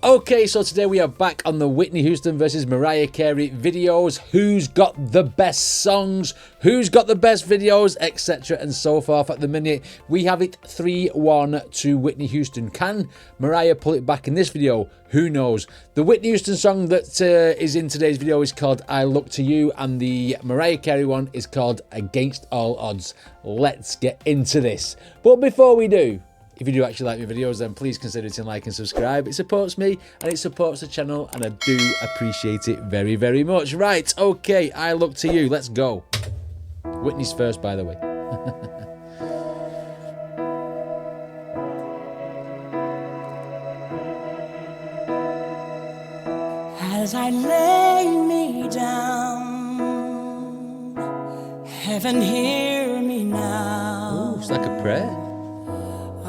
Okay, so today we are back on the Whitney Houston versus Mariah Carey videos. Who's got the best songs? Who's got the best videos? Etc. and so forth. At the minute, we have it 3-1 to Whitney Houston. Can Mariah pull it back in this video? Who knows? The Whitney Houston song that is in today's video is called I Look to You, and the Mariah Carey one is called Against All Odds. Let's get into this. But before we do, if you do actually like my videos, then please consider hitting like and subscribe. It supports me and it supports the channel, and I do appreciate it very, very much. Right, okay, I Look to You. Let's go. Whitney's first, by the way. As I lay me down, heaven hear me now. Ooh, it's like a prayer.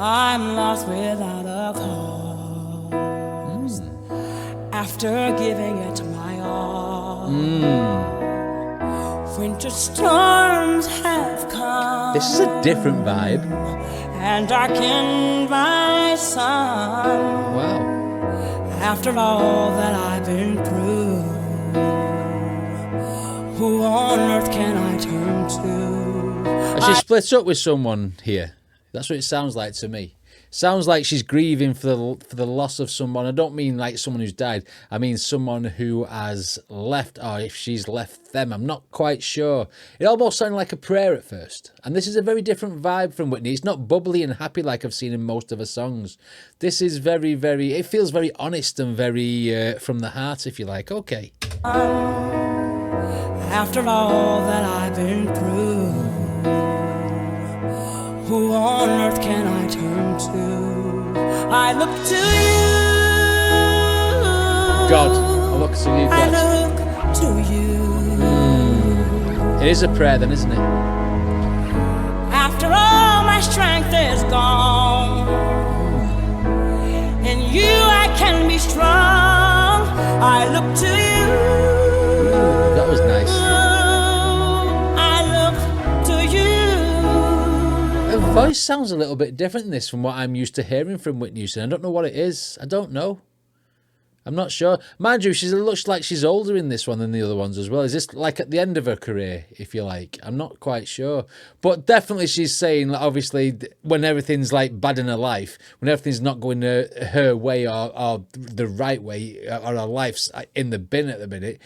I'm lost without a cause. After giving it my all. Winter storms have come. This is a different vibe. And darkened my sun. Wow. After all that I've been through, who on earth can I turn to? She splits up with someone here. That's what it sounds like to me. Sounds like she's grieving for the loss of someone. I don't mean like someone who's died. I mean someone who has left, or if she's left them. I'm not quite sure. It almost sounded like a prayer at first. And this is a very different vibe from Whitney. It's not bubbly and happy like I've seen in most of her songs. This is very, very, it feels very honest and very from the heart, if you like. Okay. After all that I've been through, who on earth can I turn to? I look to you. God. I look to you, God. I look to you. It is a prayer then, isn't it? After all my strength is gone, in you I can be strong. I look to you. Ooh, that was nice. Her voice sounds a little bit different in this from what I'm used to hearing from Whitney Houston. I don't know what it is. I don't know. I'm not sure. Mind you, she looks like she's older in this one than the other ones as well. Is this like at the end of her career, if you like? I'm not quite sure. But definitely she's saying, like, obviously, when everything's like bad in her life, when everything's not going her way or the right way, or her life's in the bin at the minute,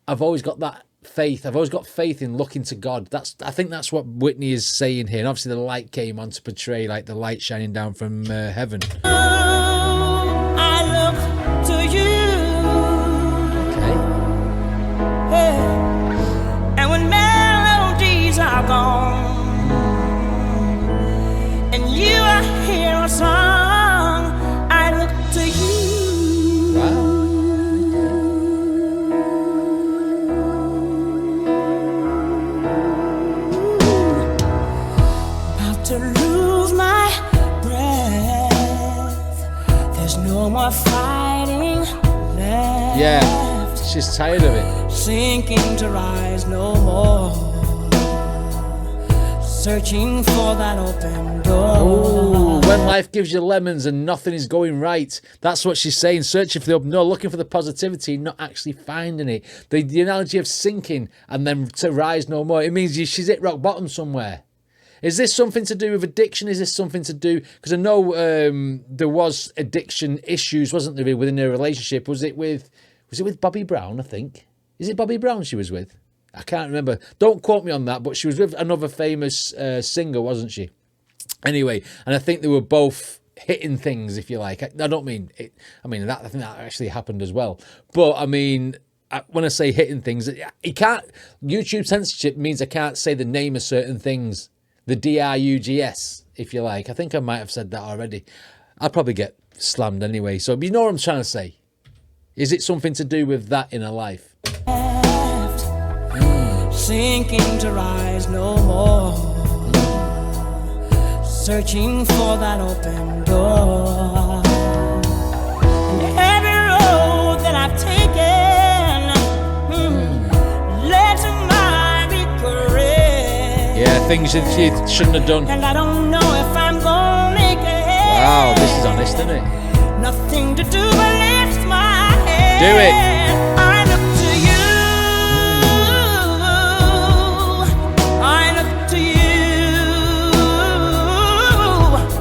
I've always got that faith. I've always got faith in looking to God. I think that's what Whitney is saying here. And obviously the light came on to portray like the light shining down from heaven. I look to you. Okay. Yeah. And when melodies are gone, and you are hear a song, I look to you. Wow. To lose my breath, there's no more fighting left. Yeah, she's tired of it. Sinking to rise no more, searching for that open door. Ooh, when life gives you lemons and nothing is going right, that's what she's saying. Searching for the open door, looking for the positivity, not actually finding it. The analogy of sinking and then to rise no more, it means she's hit rock bottom somewhere. Is this something to do with addiction? Is this something to do... Because I know there was addiction issues, wasn't there, within their relationship? Was it with Bobby Brown, I think? Is it Bobby Brown she was with? I can't remember. Don't quote me on that, but she was with another famous singer, wasn't she? Anyway, and I think they were both hitting things, if you like. I don't mean... I think that actually happened as well. But, I mean... When I say hitting things, you can't... YouTube censorship means I can't say the name of certain things. The drugs, if you like. I think I might have said that already. I'll probably get slammed anyway. So you know what I'm trying to say. Is it something to do with that in her life? Sinking to rise no more, searching for that open door. And every road that I've taken led to my regret. Yeah, things that she shouldn't have done. And I don't know if I'm gonna make it. Wow, this is honest, isn't it? Nothing to do but live Do it. I look to you. I look to you.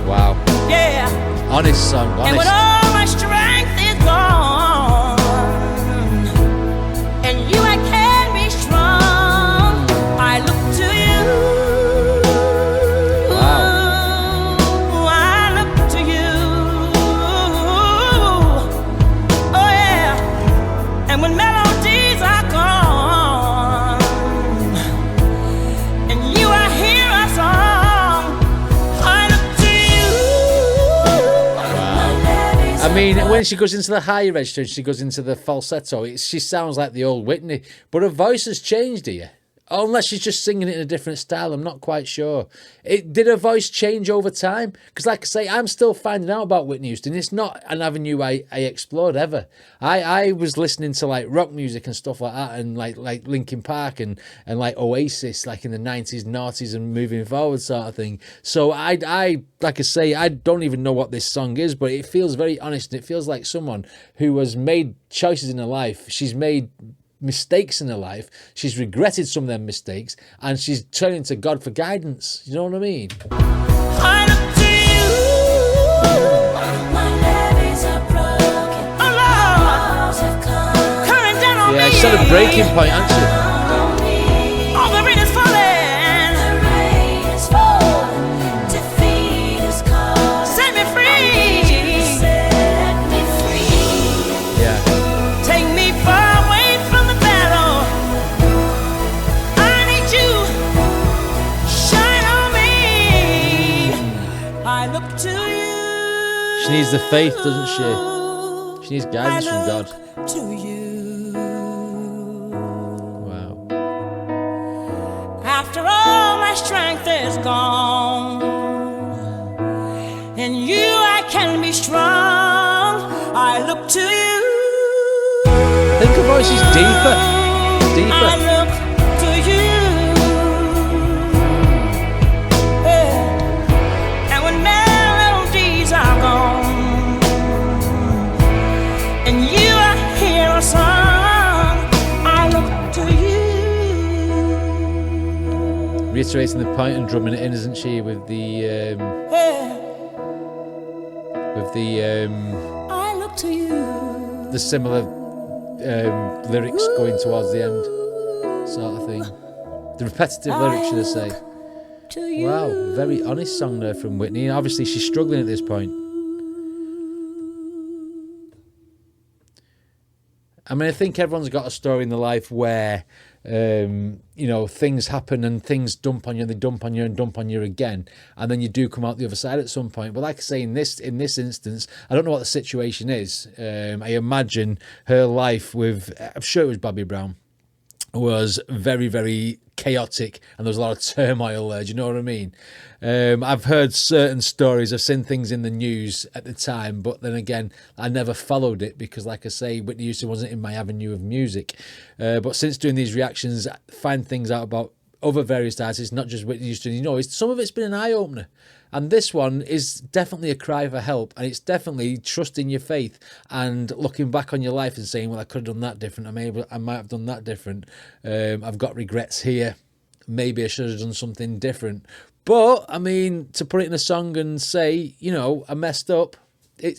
Wow. Yeah. Honest song, And when honest. all my strength is gone, and you I can be strong, I look to you. Wow. I look to you. Oh yeah. And when melodies are gone, and you I hear a song, I look to you. I mean, when she goes into the higher register, she goes into the falsetto, she sounds like the old Whitney, but her voice has changed here. Unless she's just singing it in a different style, I'm not quite sure. Did her voice change over time? Because like I say, I'm still finding out about Whitney Houston. It's not an avenue I explored ever. I was listening to like rock music and stuff like that, and like Linkin Park and like Oasis, like in the 90s, noughties and moving forward sort of thing. So I like I say, I don't even know what this song is, but it feels very honest, and it feels like someone who has made choices in her life. She's made mistakes in her life, she's regretted some of them mistakes, and she's turning to God for guidance. You know what I mean? I look to you. My levees are broken. Oh Lord, coming down on me. Yeah, she's at a breaking point, hasn't she? Oh, the rain is falling. The rain is falling. Defeat is calling. Set me free. Set me free. Yeah. Take me far away from the battle. I need you. Shine on me. I look to you. She needs the faith, doesn't she? She needs guidance from God. To you. Wow. After all my strength is gone, and you I can be strong. I look to you. I think her voice is deeper. Deeper. I look to you. Yeah. And when melodies are gone, and you I hear a song, I look to you. Reiterating the point and drumming it in, isn't she? With the Yeah. I look to you. the similar lyrics going towards the end, sort of thing. The repetitive lyrics, should I say? To you. Wow, very honest song there from Whitney. And obviously, she's struggling at this point. I mean, I think everyone's got a story in their life where, you know, things happen and things dump on you, and they dump on you and dump on you again, and then you do come out the other side at some point. But like I say, in this instance, I don't know what the situation is. I imagine her life with, I'm sure it was Bobby Brown, was very, very chaotic, and there was a lot of turmoil there. Do you know what I mean? I've heard certain stories, I've seen things in the news at the time, but then again, I never followed it because, like I say, Whitney Houston wasn't in my avenue of music. But since doing these reactions, I find things out about other various artists, not just Whitney Houston. You know, some of it's been an eye-opener. And this one is definitely a cry for help, and it's definitely trusting your faith and looking back on your life and saying, well, I could have done that different. I might have done that different. I've got regrets here. Maybe I should have done something different. But, I mean, to put it in a song and say, you know, I messed up, it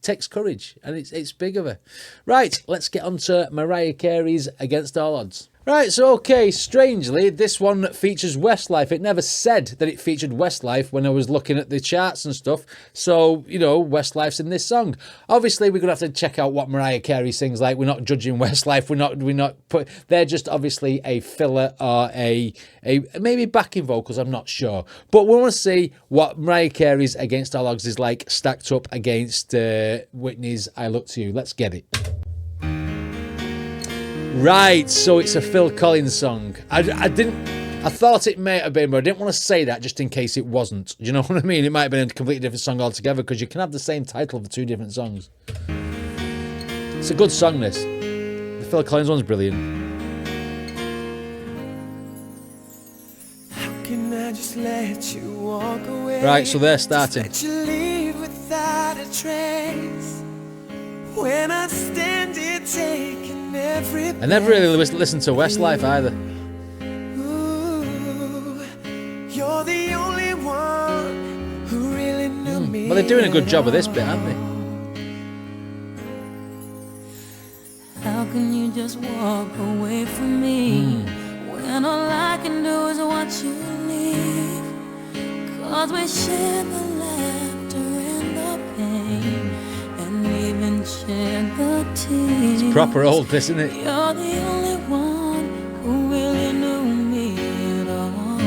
takes courage, and it's big of her. Right, let's get on to Mariah Carey's Against All Odds. Right, so okay, strangely, this one features Westlife. It never said that it featured Westlife when I was looking at the charts and stuff. So, you know, Westlife's in this song. Obviously, we're going to have to check out what Mariah Carey sings like. We're not judging Westlife. They're just obviously a filler or a maybe backing vocals, I'm not sure. But we want to see what Mariah Carey's Against All Odds is like stacked up against Whitney's I Look to You. Let's get it. Right, so it's a Phil Collins song. I thought it may have been, but I didn't want to say that just in case it wasn't. Do you know what I mean? It might have been a completely different song altogether, because you can have the same title for two different songs. It's a good song, this. The Phil Collins one's brilliant. How can I just let you walk away? Right, so they're starting. Just let you leave without a trace. when I stand here taking every I never really listened to Westlife either. Ooh, you're the only one who really knew me. Well, they're doing a good job of this bit, aren't they? How can you just walk away from me when all I can do is watch you leave? 'Cause we share the laughter and the pain, and even share the tears. It's proper old, this, isn't it? You're the only one who really knew me at all.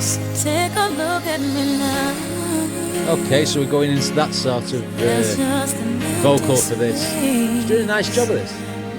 So take a look at me now. Okay, so we're going into that sort of There's just an vocal empty for this. space. She's doing a nice job of this.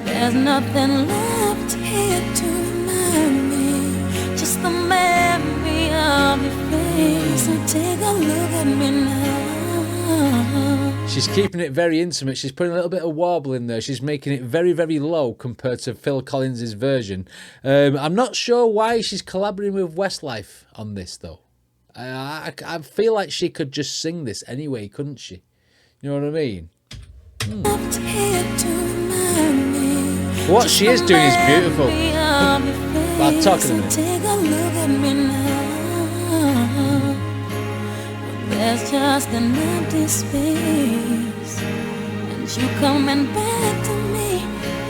There's nothing left here to remind me, just the memory of your face. So take a look at me now. She's keeping it very intimate. She's putting a little bit of warble in there. She's making it very, very low compared to Phil Collins' version. I'm not sure why she's collaborating with Westlife on this, though. I feel like she could just sing this anyway, couldn't she? You know what I mean? Left here to remind me, What just she the is doing is beautiful. memory of your face. I'll talk in a So minute. take a look at me now. There's just an empty space, and you coming back to me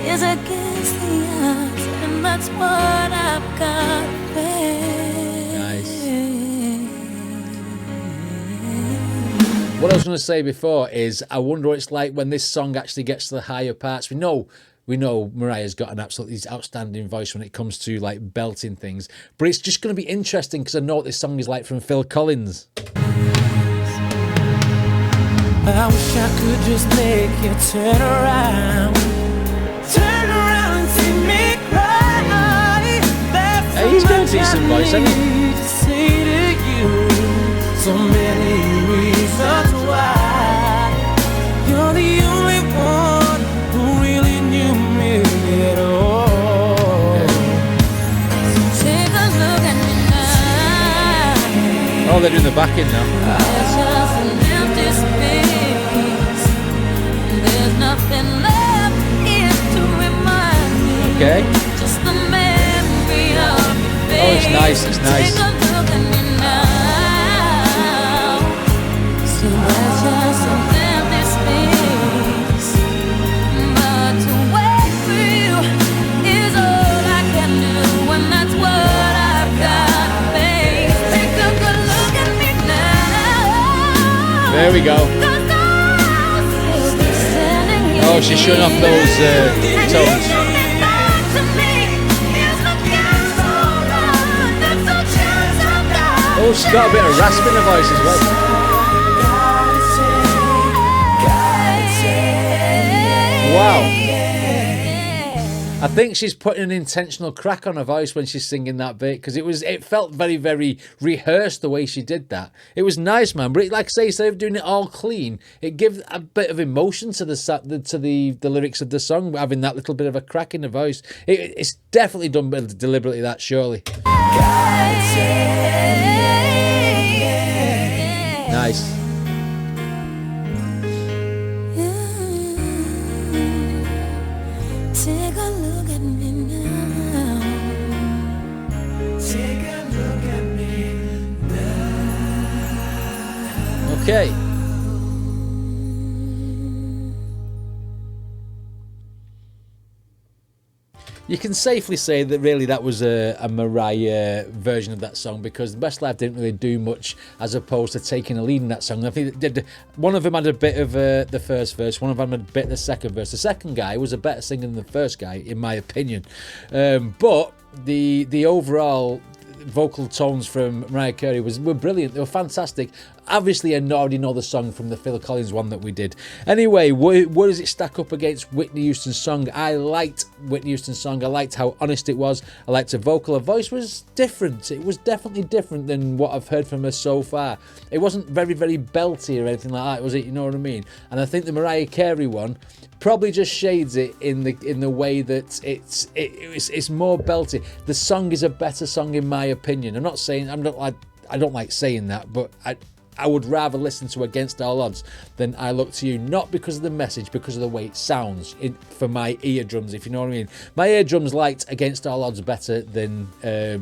is against the odds, and that's what I've got to face. Nice. What I was going to say before is I wonder what it's like when this song actually gets to the higher parts. We know Mariah's got an absolutely outstanding voice when it comes to like belting things, but it's just going to be interesting because I know what this song is like from Phil Collins. I wish I could just make you turn around and see me cry. That's Hey, he's got a so much decent I voice, hasn't he? need to say to you. So many reasons why you're the only one who really knew me at all. Take a look at me now. Oh, they're doing the backing now. There's just an empty space, and there's nothing left here to remind me. Okay. Just the memory of your face. Oh, it's nice, it's nice. Take a look at me now. So there's just an empty space, but to wait for you is all I can do, and that's what I've got to face. Take a good look at me now. There we go. Oh, she's showing off those tones. Oh, she's got a bit of rasp in her voice as well. Wow. I think she's putting an intentional crack on her voice when she's singing that bit because it felt very, very rehearsed the way she did that. It was nice, man. But like I say, instead of doing it all clean, it gives a bit of emotion to the lyrics of the song, having that little bit of a crack in the voice. It's definitely done deliberately, that, surely. Nice. Take a look at me now. Take a look at me now. Okay. You can safely say that really that was a Mariah version of that song because the Best Life didn't really do much as opposed to taking a lead in that song. I think one of them had a bit of the first verse, one of them had a bit of the second verse. The second guy was a better singer than the first guy, in my opinion. But the overall vocal tones from Mariah Carey were brilliant. They were fantastic. Obviously, I already know the song from the Phil Collins one that we did. Anyway, where does it stack up against Whitney Houston's song? I liked Whitney Houston's song. I liked how honest it was. I liked her vocal. Her voice was different. It was definitely different than what I've heard from her so far. It wasn't very, very belty or anything like that, was it? You know what I mean? And I think the Mariah Carey one probably just shades it in the way that it's more belty. The song is a better song in my opinion. I don't like saying that, but I would rather listen to Against All Odds than I Look to You, not because of the message, because of the way it sounds for my eardrums, if you know what I mean. My eardrums liked Against All Odds better than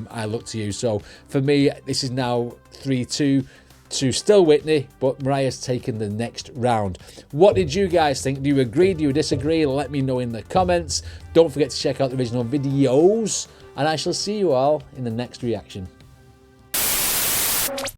I Look to You. So for me, this is now 3-2 to still Whitney, but Mariah's taken the next round. What did you guys think? Do you agree? Do you disagree? Let me know in the comments. Don't forget to check out the original videos, and I shall see you all in the next reaction.